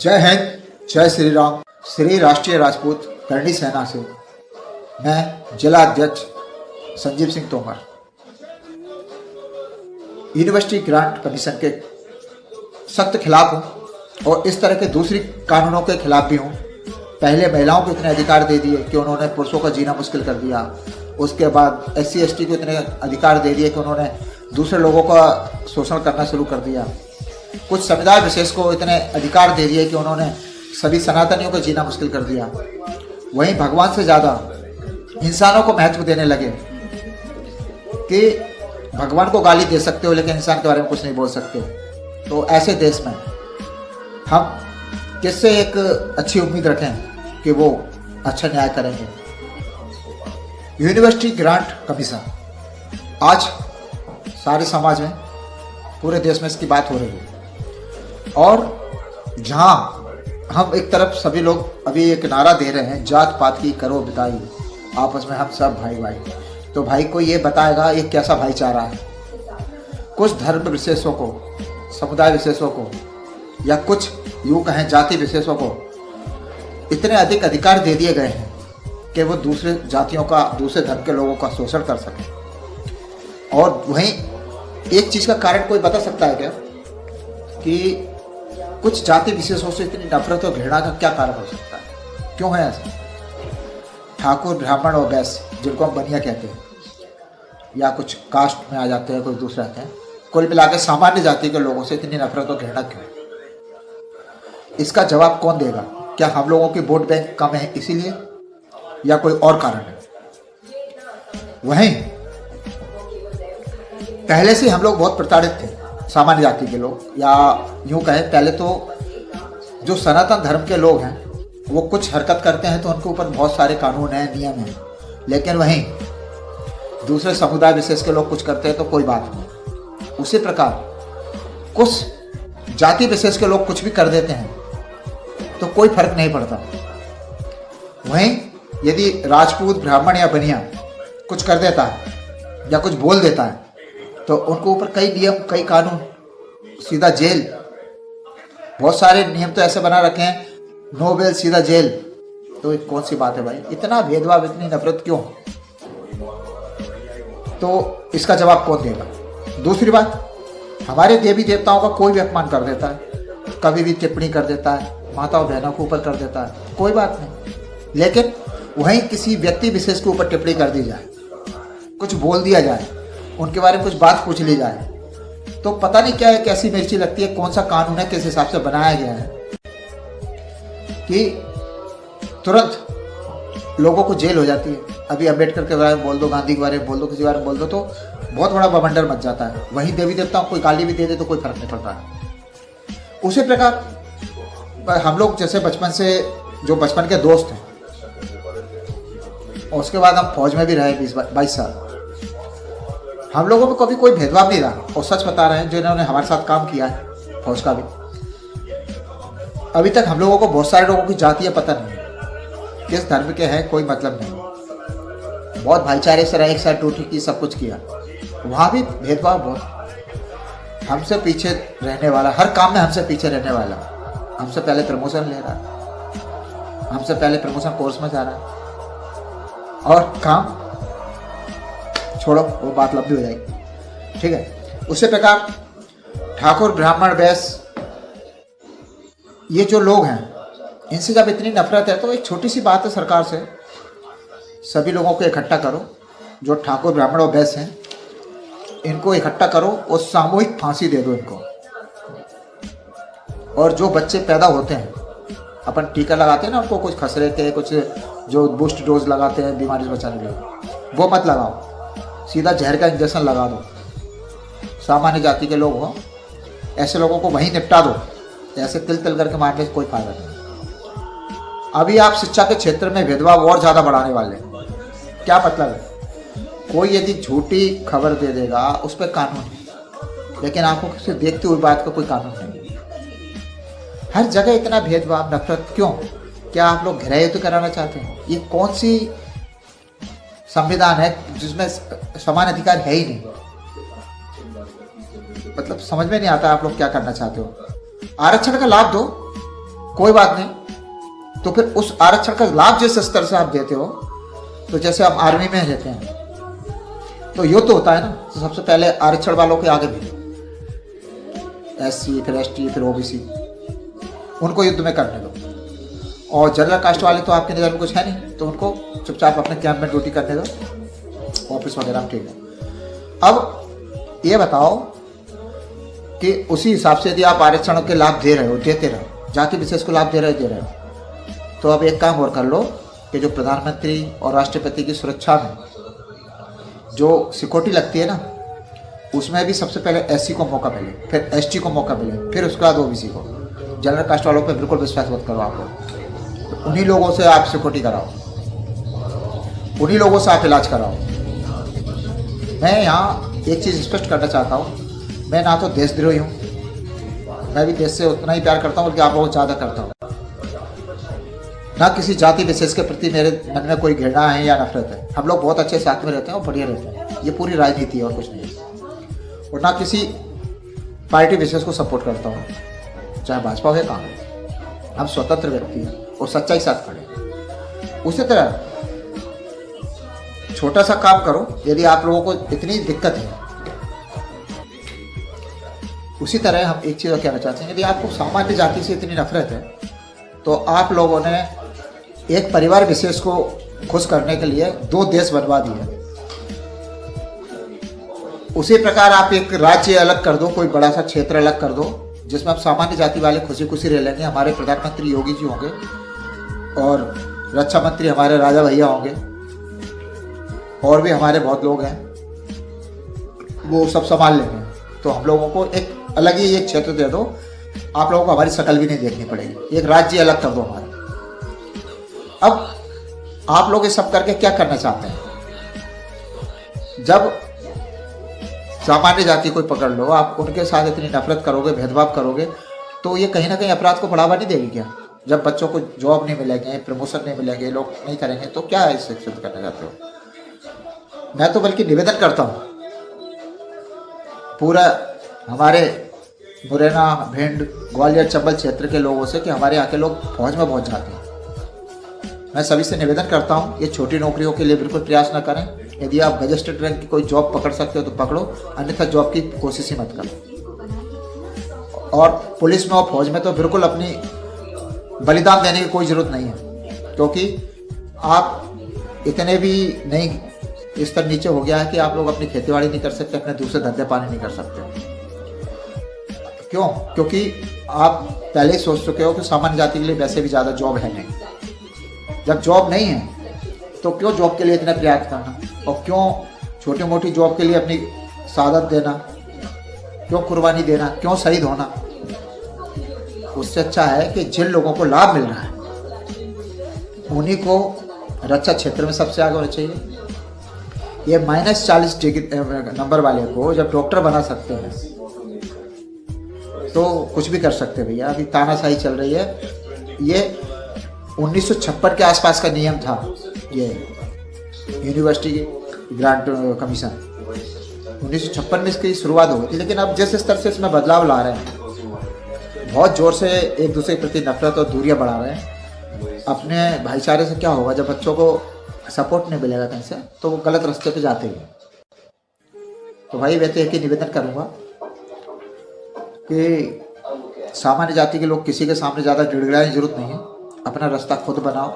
जय हिंद, जय श्री राम। श्री राष्ट्रीय राजपूत करणी सेना से मैं जिला अध्यक्ष Sanjeev Singh Tomar university grant commission के सख्त खिलाफ हूँ और इस तरह के दूसरी कानूनों के खिलाफ भी हूँ। पहले महिलाओं को इतने अधिकार दे दिए कि उन्होंने पुरुषों का जीना मुश्किल कर दिया। उसके बाद SC ST को इतने अधिकार दे दिए कि उन्होंने दूसरे लोगों का शोषण करना शुरू कर दिया। कुछ समुदाय विशेष को इतने अधिकार दे दिए कि उन्होंने सभी सनातनियों का जीना मुश्किल कर दिया। वहीं भगवान से ज़्यादा इंसानों को महत्व देने लगे कि भगवान को गाली दे सकते हो लेकिन इंसान के बारे में कुछ नहीं बोल सकते। तो ऐसे देश में हम किससे एक अच्छी उम्मीद रखें कि वो अच्छा न्याय करेंगे। यूनिवर्सिटी ग्रांट कमीशन आज सारे समाज में, पूरे देश में इसकी बात हो रही है। और जहां हम एक तरफ सभी लोग अभी एक नारा दे रहे हैं, जात पात की करो बिदाई, आपस में हम सब भाई भाई। तो भाई को ये बताएगा ये कैसा भाईचारा है। कुछ धर्म विशेषों को, समुदाय विशेषों को, या कुछ यूँ कहें जाति विशेषों को इतने अधिक अधिकार दे दिए गए हैं कि वो दूसरे जातियों का, दूसरे धर्म के लोगों का शोषण कर सकें। और वहीं एक चीज़ का कारण कोई बता सकता है क्या कि कुछ जाति विशेषों से इतनी नफरत और घृणा का क्या कारण हो सकता है? क्यों है ऐसा? ठाकुर, ब्राह्मण और वैश्य, जिनको हम बनिया कहते हैं, या कुछ कास्ट में आ जाते हैं, कोई दूसरा आते हैं, कुल मिला के सामान्य जाति के लोगों से इतनी नफरत और घृणा क्यों? इसका जवाब कौन देगा? क्या हम लोगों की वोट बैंक कम है इसीलिए, या कोई और कारण है? वहीं पहले से हम लोग बहुत प्रताड़ित थे, सामान्य जाति के लोग, या यूँ कहें पहले तो जो सनातन धर्म के लोग हैं वो कुछ हरकत करते हैं तो उनके ऊपर बहुत सारे कानून हैं, नियम हैं। लेकिन वहीं दूसरे समुदाय विशेष के लोग कुछ करते हैं तो कोई बात नहीं। उसी प्रकार कुछ जाति विशेष के लोग कुछ भी कर देते हैं तो कोई फर्क नहीं पड़ता। वहीं यदि राजपूत, ब्राह्मण या बनिया कुछ कर देता है या कुछ बोल देता है तो उनके ऊपर कई नियम, कई कानून, सीधा जेल। बहुत सारे नियम तो ऐसे बना रखे हैं, नो बेल सीधा जेल। तो ये कौन सी बात है भाई? इतना भेदभाव, इतनी नफरत क्यों? तो इसका जवाब कौन देगा? दूसरी बात, हमारे देवी देवताओं का कोई भी अपमान कर देता है, कभी भी टिप्पणी कर देता है, माताओं बहनों के ऊपर कर देता है, कोई बात नहीं। लेकिन वहीं किसी व्यक्ति विशेष के ऊपर टिप्पणी कर दी जाए, कुछ बोल दिया जाए, उनके बारे में कुछ बात पूछ ली जाए, तो पता नहीं क्या है, कैसी मिर्ची लगती है, कौन सा कानून है, किस हिसाब से बनाया गया है कि तुरंत लोगों को जेल हो जाती है। अभी अम्बेडकर के बारे में बोल दो, गांधी के बारे में बोल दो, किसी के बारे में बोल दो तो बहुत बड़ा बवंडर मच जाता है। वहीं देवी देवताओं को कोई गाली भी दे दे तो कोई फर्क नहीं पड़ता है। उसी प्रकार हम लोग जैसे बचपन से, जो बचपन के दोस्त हैं, और उसके बाद हम फौज में भी रहे 22 साल, हम लोगों में कभी कोई भेदभाव नहीं रहा। और सच बता रहे हैं, जो इन्होंने हमारे साथ काम किया है फौज का भी, अभी तक हम लोगों को बहुत सारे लोगों की जाति है पता नहीं, किस धर्म के हैं कोई मतलब नहीं। बहुत भाईचारे से रहे, एक साथ टूटी की, सब कुछ किया। वहाँ भी भेदभाव बहुत, हमसे पीछे रहने वाला, हर काम में हमसे पीछे रहने वाला, हमसे पहले प्रमोशन ले रहा, हमसे पहले प्रमोशन कोर्स में जा रहा है, और काम छोड़ो, वो बात लंबी हो जाएगी, ठीक है। उसी प्रकार ठाकुर, ब्राह्मण, वैश्य, ये जो लोग हैं, इनसे जब इतनी नफरत है तो एक छोटी सी बात है सरकार से, सभी लोगों को इकट्ठा करो, जो ठाकुर, ब्राह्मण और वैश्य हैं इनको इकट्ठा करो और सामूहिक फांसी दे दो इनको। और जो बच्चे पैदा होते हैं, अपन टीका लगाते हैं ना उनको, कुछ खसरे के, कुछ जो बूस्ट डोज लगाते हैं बीमारी से बचाने के लिए, वो मत लगाओ, सीधा जहर का इंजेक्शन लगा दो। सामान्य जाति के लोग हो, ऐसे लोगों को वहीं निपटा दो। ऐसे तिल तिल करके मारने से कोई फायदा नहीं। अभी आप शिक्षा के क्षेत्र में भेदभाव और ज़्यादा बढ़ाने वाले हैं। क्या मतलब है? कोई यदि झूठी खबर दे देगा उस पर कानून है, लेकिन आंखों से देखते हुए बात का कोई कानून नहीं। हर जगह इतना भेदभाव, नफरत क्यों? क्या आप लोग घृणा युद्ध कराना चाहते हैं? ये कौन सी संविधान है जिसमें समान अधिकार है ही नहीं? मतलब समझ में नहीं आता आप लोग क्या करना चाहते हो। आरक्षण का लाभ दो, कोई बात नहीं, तो फिर उस आरक्षण का लाभ जिस स्तर से आप देते हो, तो जैसे हम आर्मी में रहते हैं तो यो तो होता है ना, तो सबसे पहले आरक्षण वालों के आगे भी SC, फिर ST, फिर OBC, उनको युद्ध में करने दो। और जनरल कास्ट वाले तो आपके नज़र में कुछ है नहीं, तो उनको चुपचाप अपने कैंप में ड्यूटी करने दो, ऑफिस वगैरह में, ठीक है। अब ये बताओ कि उसी हिसाब से यदि आप आरक्षणों के लाभ दे रहे हो, देते रहो, जाति विशेष को लाभ दे रहे हो, तो अब एक काम और कर लो कि जो प्रधानमंत्री और राष्ट्रपति की सुरक्षा में जो सिक्योरिटी लगती है ना, उसमें भी सबसे पहले SC को मौका मिले, फिर ST को मौका मिले, फिर उसके बाद OBC को। जनरल कास्ट वालों पे बिल्कुल विश्वास मत करो आप लोग, तो उन्हीं लोगों से आप सिक्योरिटी कराओ, उन्हीं लोगों से आप इलाज कराओ। मैं यहाँ एक चीज़ स्पष्ट करना चाहता हूँ, मैं ना तो देशद्रोही हूँ, मैं भी देश से उतना ही प्यार करता हूँ बल्कि आप लोगों से ज़्यादा करता हूँ, ना किसी जाति विशेष के प्रति मेरे मन में कोई घृणा है या नफरत है। हम लोग बहुत अच्छे साथ में रहते हैं और बढ़िया रहते हैं, ये पूरी राजनीति है और कुछ नहीं है। और ना किसी पार्टी विशेष को सपोर्ट करता हूँ, चाहे भाजपा हो या कांग्रेस। हम स्वतंत्र व्यक्ति हैं और सच्चाई के साथ खड़े हैं। उसी तरह छोटा सा काम करो, यदि आप लोगों को इतनी दिक्कत है, उसी तरह हम एक चीज़ और कहना चाहते हैं, यदि आपको सामान्य जाति से इतनी नफरत है, तो आप लोगों ने एक परिवार विशेष को खुश करने के लिए 2 देश बनवा दिए। उसी प्रकार आप एक राज्य अलग कर दो, कोई बड़ा सा क्षेत्र अलग कर दो, जिसमें आप सामान्य जाति वाले खुशी खुशी रह लेंगे। हमारे प्रधानमंत्री योगी जी होंगे और रक्षा मंत्री हमारे राजा भैया होंगे, और भी हमारे बहुत लोग हैं, वो सब संभाल लेंगे। तो हम लोगों को एक अलग ही एक क्षेत्र दे दो, आप लोगों को हमारी शक्ल भी नहीं देखनी पड़ेगी, एक राज्य अलग कर दो हमारा। अब आप लोग ये सब करके क्या करना चाहते हैं? जब सामान्य जाति कोई पकड़ लो, आप उनके साथ इतनी नफरत करोगे, भेदभाव करोगे, तो ये कहीं ना कहीं अपराध को बढ़ावा नहीं देगी क्या? जब बच्चों को जॉब नहीं मिलेंगे, प्रमोशन नहीं मिलेंगे, लोग नहीं करेंगे, तो क्या इससे सिद्ध करना चाहते हो? मैं तो बल्कि निवेदन करता हूँ पूरा हमारे मुरैना, भिंड, ग्वालियर, चंबल क्षेत्र के लोगों से कि हमारे यहाँ के लोग फौज में पहुँच जाते हैं। मैं सभी से निवेदन करता हूँ, ये छोटी नौकरियों के लिए बिल्कुल प्रयास न करें। यदि आप गजेस्टेड रैंक की कोई जॉब पकड़ सकते हो तो पकड़ो, अन्यथा जॉब की कोशिश ही मत करो। और पुलिस में और फौज में तो बिल्कुल अपनी बलिदान देने की कोई ज़रूरत नहीं है, क्योंकि आप इतने भी नहीं स्तर नीचे हो गया है कि आप लोग अपनी खेतीबाड़ी नहीं कर सकते, अपने दूसरे धंधे पानी नहीं कर सकते। क्यों? क्योंकि आप पहले ही सोच चुके हो कि सामान्य जाति के लिए वैसे भी ज़्यादा जॉब है नहीं। जब जॉब नहीं है तो क्यों जॉब के लिए इतना प्रयास करना, और क्यों छोटी मोटी जॉब के लिए अपनी शहादत देना, क्यों कुर्बानी देना, क्यों शहीद होना? उससे अच्छा है कि जिन लोगों को लाभ मिल रहा है उन्हीं को रक्षा क्षेत्र में सबसे आगे होना चाहिए। ये -40 डिग्री नंबर वाले को जब डॉक्टर बना सकते हैं तो कुछ भी कर सकते हैं भैया। अभी तानाशाही चल रही है। ये 1956 के आसपास का नियम था, ये यूनिवर्सिटी ग्रांट कमीशन 1956 में इसकी शुरुआत हो गई थी। लेकिन अब जिस स्तर से इसमें बदलाव ला रहे हैं, बहुत जोर से एक दूसरे के प्रति नफरत और दूरियां बढ़ा रहे हैं। अपने भाईचारे से क्या होगा? जब बच्चों को सपोर्ट नहीं मिलेगा कहीं से तो वो गलत रास्ते पे जाते हैं। तो भाई मैं तो एक ही निवेदन करूँगा कि सामान्य जाति के लोग किसी के सामने ज़्यादा गिड़गिड़ाने की जरूरत नहीं है, अपना रास्ता खुद बनाओ।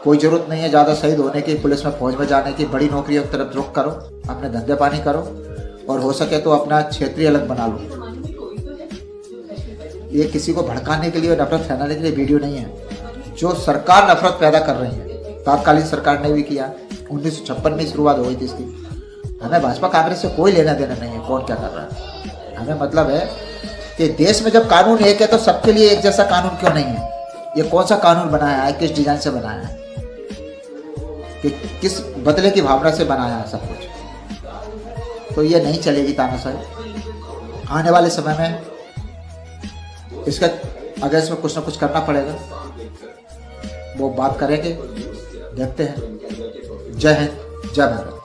कोई ज़रूरत नहीं है ज़्यादा शहीद होने की, पुलिस में फौज में जाने की, बड़ी नौकरियों की तरफ रुख करो, अपने धंधे पानी करो, और हो सके तो अपना क्षेत्रीय अलग बना लो। ये किसी को भड़काने के लिए और नफरत फैलाने के लिए वीडियो नहीं है। जो सरकार नफरत पैदा कर रही है, तात्कालीन सरकार ने भी किया, 1956 में शुरुआत हो गई थी इसकी। हमें भाजपा कांग्रेस से कोई लेना देना नहीं है कौन क्या कर रहा है। हमें मतलब है कि देश में जब कानून एक है तो सबके लिए एक जैसा कानून क्यों नहीं है? ये कौन सा कानून बनाया है, किस डिजाइन से बनाया है, कि किस बदले की भावना से बनाया है सब कुछ? तो ये नहीं चलेगी तानाशाही। आने वाले समय में इसका अगर इसमें कुछ ना कुछ करना पड़ेगा, वो बात करेंगे, देखते हैं। जय हिंद, जय भारत।